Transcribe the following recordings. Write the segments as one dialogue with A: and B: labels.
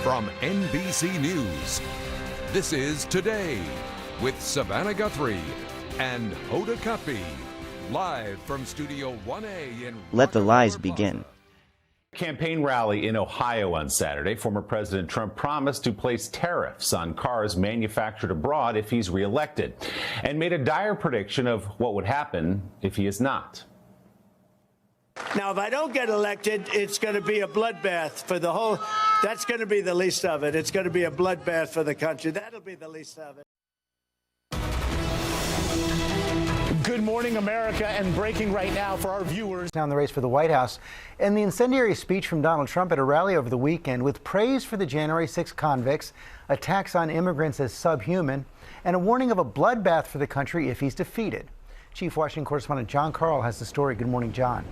A: From NBC News, this is Today with Savannah Guthrie and Hoda Kotb, live from Studio 1A in
B: Let the lies
A: Rockefeller
B: begin.
A: Plaza.
C: Campaign rally in Ohio on Saturday, former President Trump promised to place tariffs on cars manufactured abroad if he's reelected, and made a dire prediction of what would happen if he is not.
D: Now, if I don't get elected, it's going to be a bloodbath for the whole. That's going to be the least of it. It's going to be a bloodbath for the country. That'll be the least of it.
E: Good morning, America, and breaking right now for our viewers.
F: Now in the race for the White House, and the incendiary speech from Donald Trump at a rally over the weekend with praise for the January 6 convicts, attacks on immigrants as subhuman, and a warning of a bloodbath for the country if he's defeated. Chief Washington correspondent John Carl has the story. Good morning, John.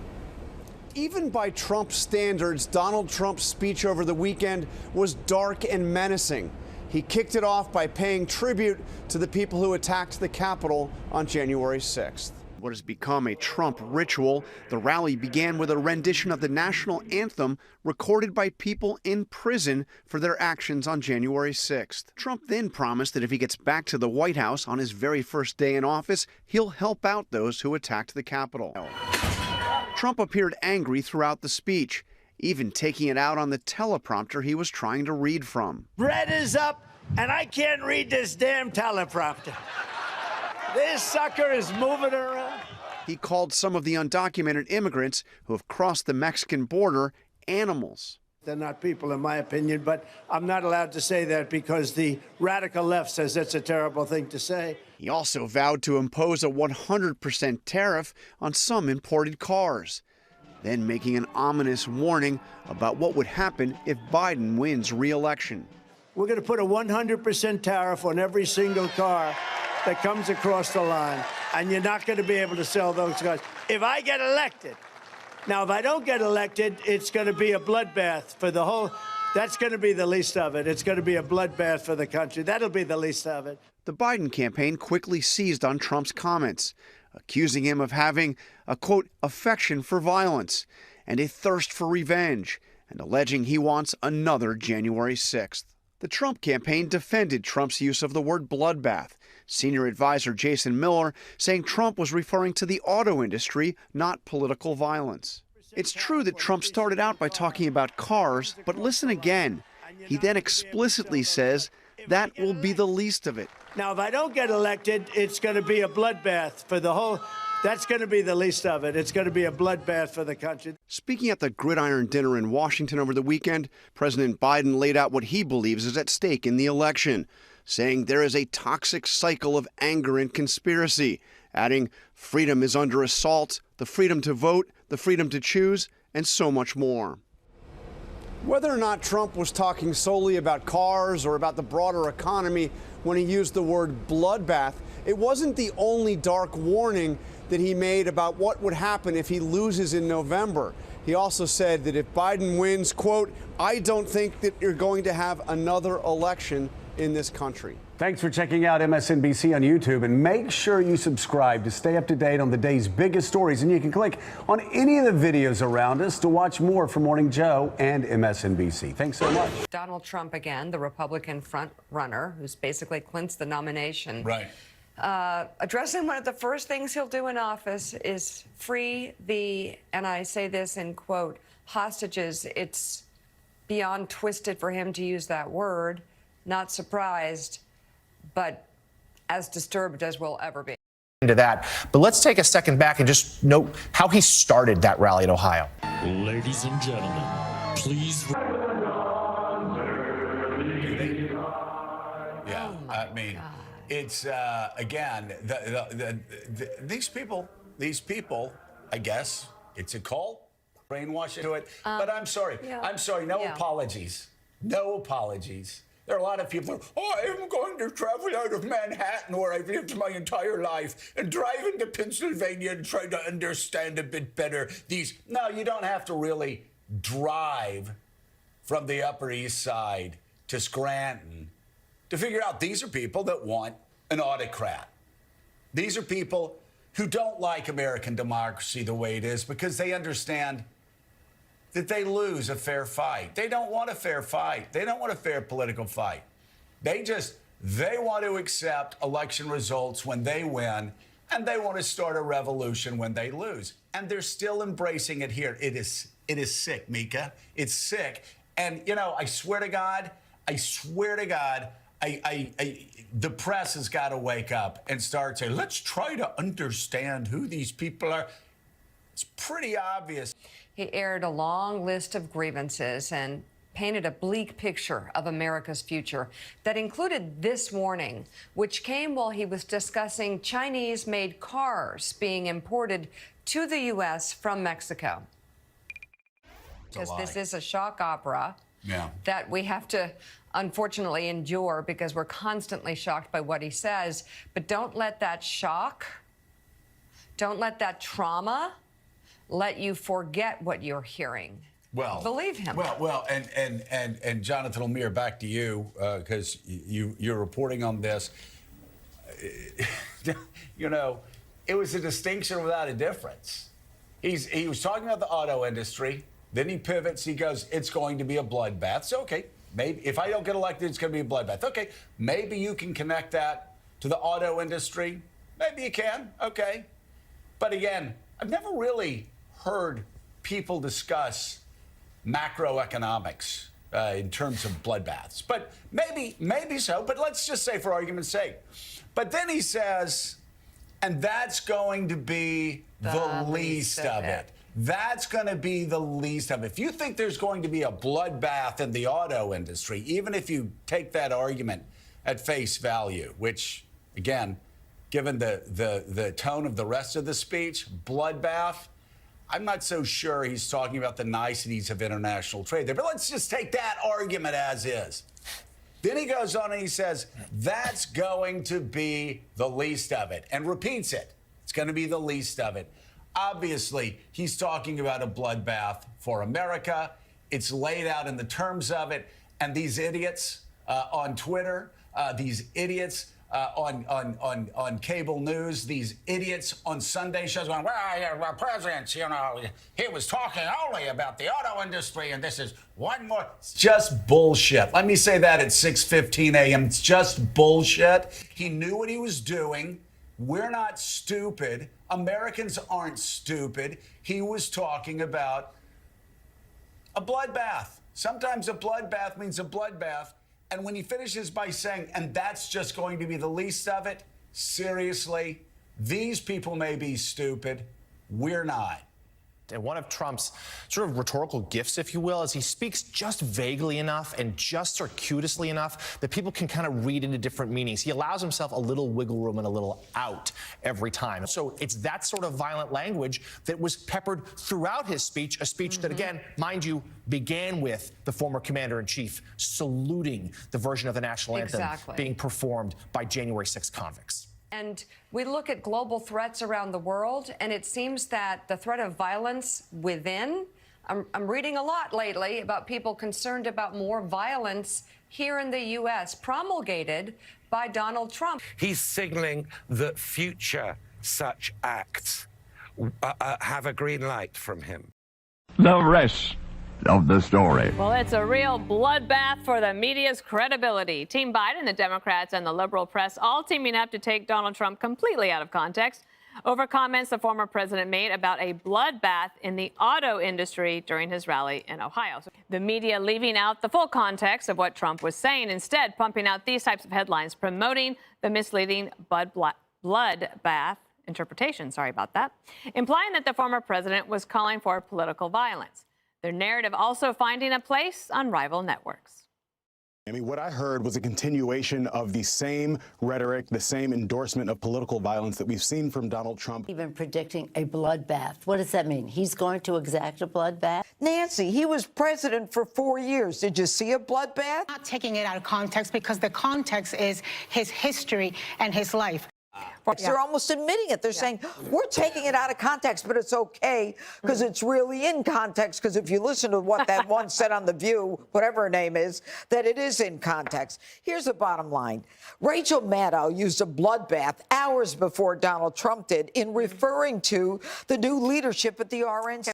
G: Even by Trump standards, Donald Trump's speech over the weekend was dark and menacing. He kicked it off by paying tribute to the people who attacked the Capitol on January 6th. What has become a Trump ritual, the rally began with a rendition of the national anthem recorded by people in prison for their actions on January 6th. Trump then promised that if he gets back to the White House on his very first day in office, he'll help out those who attacked the Capitol. Trump appeared angry throughout the speech, even taking it out on the teleprompter he was trying to read from.
D: Bread is up, and I can't read this damn teleprompter. This sucker is moving around.
G: He called some of the undocumented immigrants who have crossed the Mexican border animals.
D: They're not people, in my opinion, but I'm not allowed to say that because the radical left says that's a terrible thing to say.
G: He also vowed to impose a 100% tariff on some imported cars, then making an ominous warning about what would happen if Biden wins re-election.
D: We're going to put a 100% tariff on every single car that comes across the line, and you're not going to be able to sell those cars if I get elected. Now, if I don't get elected, it's going to be a bloodbath for the whole. That's going to be the least of it. It's going to be a bloodbath for the country. That'll be the least of it.
G: The Biden campaign quickly seized on Trump's comments, accusing him of having a, quote, affection for violence and a thirst for revenge, and alleging he wants another January 6th. The Trump campaign defended Trump's use of the word bloodbath, senior advisor Jason Miller saying Trump was referring to the auto industry, not political violence. It's true that Trump started out by talking about cars, but listen again. He then explicitly says that will be the least of it.
D: Now, if I don't get elected, it's going to be a bloodbath for the whole. That's going to be the least of it. It's going to be a bloodbath for the country.
G: Speaking at the Gridiron Dinner in Washington over the weekend, President Biden laid out what he believes is at stake in the election, saying there is a toxic cycle of anger and conspiracy, adding freedom is under assault, the freedom to vote, the freedom to choose, and so much more. Whether or not Trump was talking solely about cars or about the broader economy when he used the word bloodbath, it wasn't the only dark warning that he made about what would happen if he loses in November. He also said that if Biden wins, quote, I don't think that you're going to have another election in this country.
E: Thanks for checking out MSNBC on YouTube, and make sure you subscribe to stay up to date on the day's biggest stories. And you can click on any of the videos around us to watch more from Morning Joe and MSNBC. Thanks so much.
H: Donald Trump again, the Republican front runner, who's basically clinched the nomination.
I: Right.
H: Addressing one of the first things he'll do in office is free the, and I say this in quote, hostages. It's beyond twisted for him to use that word. Not surprised, but as disturbed as we'll ever be.
I: Into that. But let's take a second back and just note how he started that rally in Ohio.
J: Ladies and gentlemen, please.
K: Yeah, I mean, it's again, these people, I guess it's a cult, brainwash into it. But I'm sorry, no apologies, no apologies. There are a lot of people, I'm going to travel out of Manhattan where I've lived my entire life and drive into Pennsylvania and try to understand a bit better these. No, you don't have to really drive from the Upper East Side to Scranton to figure out these are people that want an autocrat. These are people who don't like American democracy the way it is because they understand that they lose a fair fight. They don't want a fair fight. They don't want a fair political fight. They want to accept election results when they win, and they want to start a revolution when they lose. And they're still embracing it here. It is sick, Mika. It's sick. And, you know, I swear to God, the press has got to wake up and start saying, let's try to understand who these people are. It's pretty obvious.
H: He aired a long list of grievances and painted a bleak picture of America's future that included this warning, which came while he was discussing Chinese-made cars being imported to the U.S. from Mexico. Because this is a shock opera that we have to unfortunately endure because we're constantly shocked by what he says. But don't let that shock, don't let that trauma let you forget what you're hearing.
K: Well,
H: believe him.
K: Well, and Jonathan O'Meara, back to you because you're reporting on this. You know, it was a distinction without a difference. He was talking about the auto industry. Then he pivots. He goes, "It's going to be a bloodbath." So okay, maybe if I don't get elected, it's going to be a bloodbath. Okay, maybe you can connect that to the auto industry. Maybe you can. Okay, but again, I've never really heard people discuss macroeconomics in terms of bloodbaths. But maybe so. But let's just say for argument's sake. But then he says, and that's going to be the least of it. That's going to be the least of it. If you think there's going to be a bloodbath in the auto industry, even if you take that argument at face value, which, again, given the tone of the rest of the speech, bloodbath, I'm not so sure he's talking about the niceties of international trade there. But let's just take that argument as is. Then he goes on and he says, that's going to be the least of it, and repeats it. It's going to be the least of it. Obviously, he's talking about a bloodbath for America. It's laid out in the terms of it. And these idiots on Twitter, these idiots on cable news, these idiots on Sunday shows going, well, presidents, you know, he was talking only about the auto industry, and this is one more. It's just bullshit. Let me say that at 6:15 a.m. It's just bullshit. He knew what he was doing. We're not stupid. Americans aren't stupid. He was talking about a bloodbath. Sometimes a bloodbath means a bloodbath. And when he finishes by saying, and that's just going to be the least of it, seriously, these people may be stupid. We're not.
I: And one of Trump's sort of rhetorical gifts, if you will, is he speaks just vaguely enough and just circuitously enough that people can kind of read into different meanings. He allows himself a little wiggle room and a little out every time. So it's that sort of violent language that was peppered throughout his speech, a speech that, again, mind you, began with the former commander-in-chief saluting the version of the national anthem being performed by January 6th convicts.
H: And we look at global threats around the world, and it seems that the threat of violence within, I'm reading a lot lately about people concerned about more violence here in the U.S., promulgated by Donald Trump.
B: He's signaling that future such acts have a green light from him.
L: The rest of the story.
M: Well, it's a real bloodbath for the media's credibility. Team Biden, the Democrats, and the liberal press all teaming up to take Donald Trump completely out of context over comments the former president made about a bloodbath in the auto industry during his rally in Ohio. So the media leaving out the full context of what Trump was saying, instead pumping out these types of headlines promoting the misleading bloodbath interpretation, implying that the former president was calling for political violence. Their narrative also finding a place on rival networks.
N: I mean, what I heard was a continuation of the same rhetoric, the same endorsement of political violence that we've seen from Donald Trump.
O: Even predicting a bloodbath. What does that mean? He's going to exact a bloodbath?
P: Nancy, he was president for 4 years. Did you see a bloodbath?
Q: Not taking it out of context, because the context is his history and his life.
P: They're almost admitting it. They're saying, we're taking it out of context, but it's okay because it's really in context. Because if you listen to what that one said on The View, whatever her name is, that it is in context. Here's the bottom line. Rachel Maddow used a bloodbath hours before Donald Trump did in referring to the new leadership at the RNC.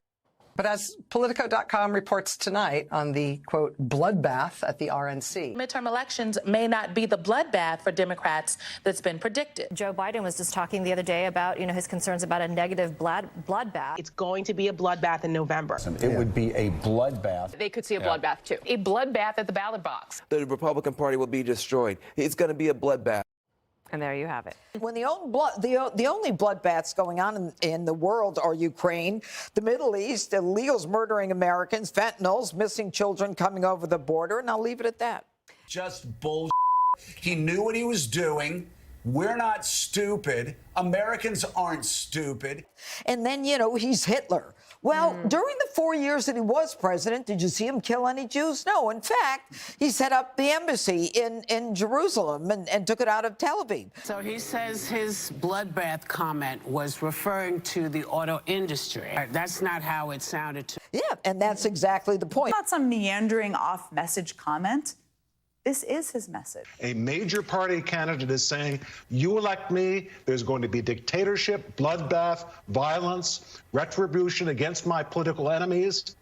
R: But as Politico.com reports tonight on the, quote, bloodbath at the RNC.
S: Midterm elections may not be the bloodbath for Democrats that's been predicted.
T: Joe Biden was just talking the other day about, his concerns about a negative bloodbath.
S: It's going to be a bloodbath in November.
E: It would be a bloodbath.
S: They could see a bloodbath, too. A bloodbath at the ballot box.
U: The Republican Party will be destroyed. It's going to be a bloodbath.
M: And there you have it.
P: When the only bloodbaths going on in the world are Ukraine, the Middle East, illegals murdering Americans, fentanyls, missing children coming over the border, and I'll leave it at that.
K: Just bullshit. He knew what he was doing. We're not stupid. Americans aren't stupid.
P: And then, he's Hitler. Well, during the 4 years that he was president, did you see him kill any Jews? No. In fact, he set up the embassy in Jerusalem and took it out of Tel Aviv.
V: So he says his bloodbath comment was referring to the auto industry. That's not how it sounded to.
P: Yeah, and that's exactly the point.
W: Not some meandering off-message comment. This is his message.
X: A major party candidate is saying, you elect me, there's going to be dictatorship, bloodbath, violence, retribution against my political enemies.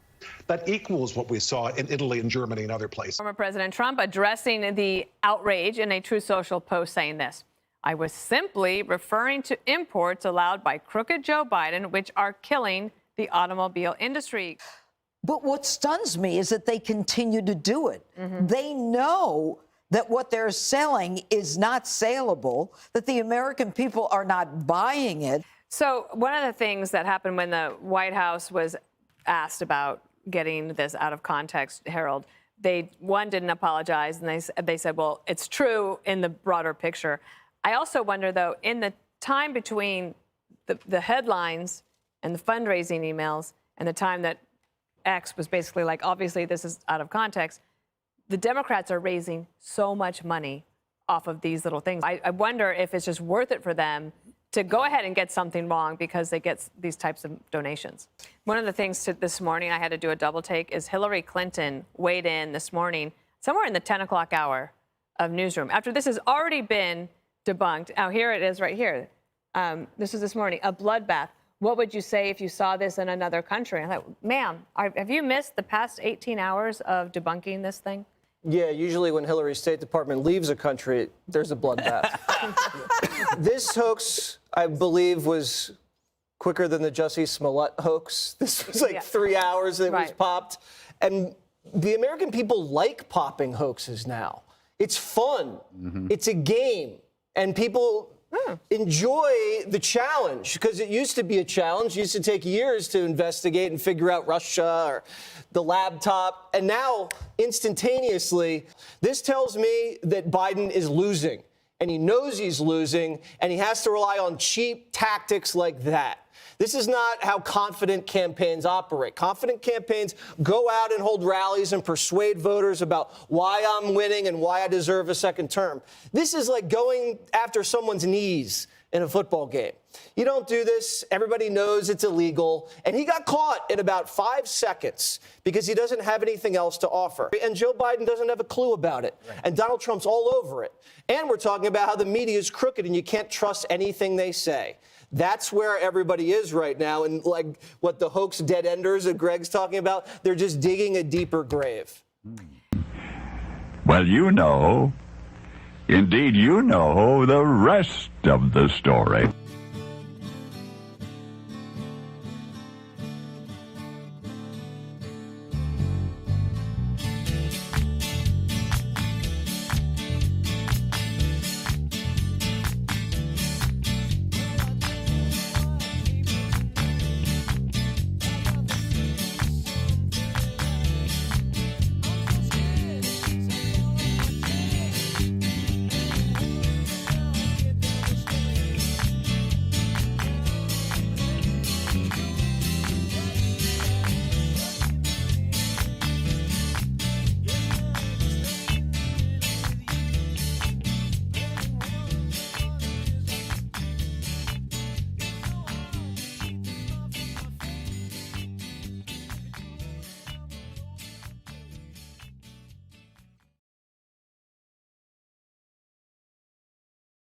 X: That equals what we saw in Italy and Germany and other places.
M: Former President Trump addressing the outrage in a Truth Social post saying this: I was simply referring to imports allowed by crooked Joe Biden, which are killing the automobile industry.
P: But what stuns me is that they continue to do it. They know that what they're selling is not saleable, that the American people are not buying it.
M: So one of the things that happened when the White House was asked about getting this out of context, Harold, they didn't apologize, and they said, well, it's true in the broader picture. I also wonder, though, in the time between the headlines and the fundraising emails and the time that X was basically like, obviously this is out of context, the Democrats are raising so much money off of these little things. I wonder if it's just worth it for them to go ahead and get something wrong because they get these types of donations. One of the things this morning I had to do a double take is Hillary Clinton weighed in this morning somewhere in the 10 o'clock hour of Newsroom after this has already been debunked. Now here it is right here. This was this morning, a bloodbath. What would you say if you saw this in another country? I thought, ma'am, have you missed the past 18 hours of debunking this thing?
Y: Yeah, usually when Hillary's State Department leaves a country, there's a bloodbath. This hoax, I believe, was quicker than the Jussie Smollett hoax. This was like 3 hours that it was popped. And the American people like popping hoaxes now. It's fun. It's a game. And people enjoy the challenge, because it used to be a challenge. It used to take years to investigate and figure out Russia or the laptop. And now, instantaneously, this tells me that Biden is losing. And he knows he's losing, and he has to rely on cheap tactics like that. This is not how confident campaigns operate. Confident campaigns go out and hold rallies and persuade voters about why I'm winning and why I deserve a second term. This is like going after someone's knees in a football game. You don't do this. Everybody knows it's illegal. And he got caught in about 5 seconds because he doesn't have anything else to offer. And Joe Biden doesn't have a clue about it. Right. And Donald Trump's all over it. And we're talking about how the media is crooked and you can't trust anything they say. That's where everybody is right now. And like what the hoax dead enders that Greg's talking about, they're just digging a deeper grave.
L: Well, indeed, you know the rest of the story.